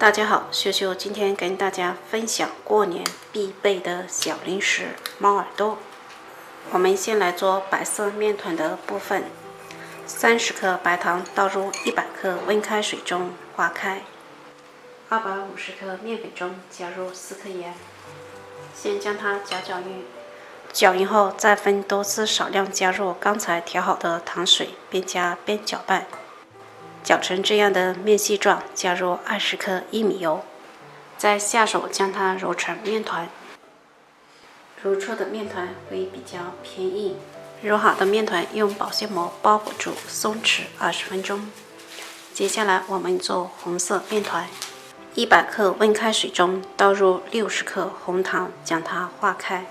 大家好，秀秀今天跟大家分享过年必备的小零食猫耳朵。我们先来做白色面团的部分，30克白糖倒入100克温开水中化开，250克面粉中加入4克盐，先将它搅匀，搅匀后再分多次少量加入刚才调好的糖水，边加边搅拌。搅成这样的面细状，加入20克薏米油，再下手将它揉成面团。揉出的面团会比较偏硬，揉好的面团用保鲜膜包裹住，松弛20分钟。接下来我们做红色面团，100克温开水中倒入60克红糖，将它化开，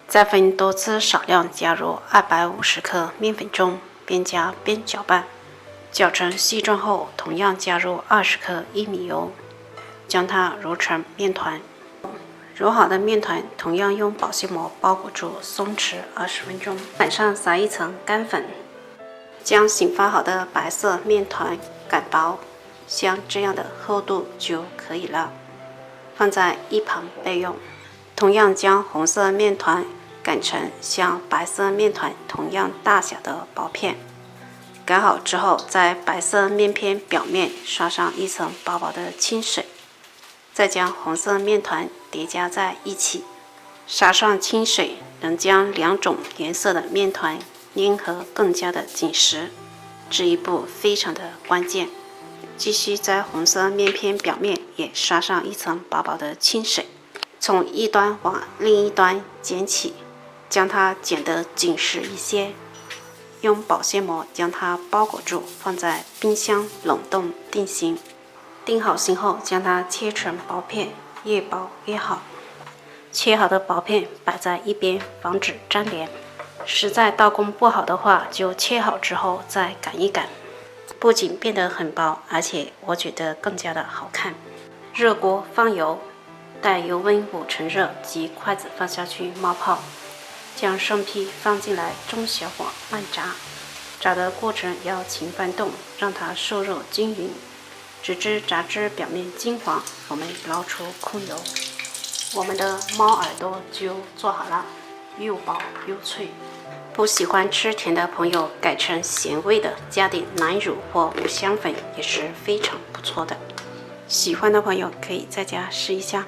再分多次少量加入250克面粉中，边加边搅拌。搅成细状后，同样加入20克薏米油，将它揉成面团。揉好的面团同样用保鲜膜包裹住，松弛20分钟。板上撒一层干粉，将醒发好的白色面团擀薄，像这样的厚度就可以了，放在一旁备用。同样将红色面团擀成像白色面团同样大小的薄片。擀好之后，在白色面片表面刷上一层薄薄的清水，再将红色面团叠加在一起，撒上清水，能将两种颜色的面团粘合更加的紧实，这一步非常的关键。继续在红色面片表面也刷上一层薄薄的清水，从一端往另一端卷起，将它卷得紧实一些。用保鲜膜将它包裹住，放在冰箱冷冻定型。定好型后，将它切成薄片，越薄越好。切好的薄片摆在一边，防止粘连。实在刀工不好的话，就切好之后再擀一擀，不仅变得很薄，而且我觉得更加的好看。热锅放油，待油温5成热，即筷子放下去冒泡。将生坯放进来，中小火慢炸，炸的过程要勤翻动，让它受热均匀，直至炸至表面金黄，我们捞出控油。我们的猫耳朵就做好了，又薄又脆。不喜欢吃甜的朋友，改成咸味的，加点奶乳或五香粉也是非常不错的。喜欢的朋友可以在家试一下。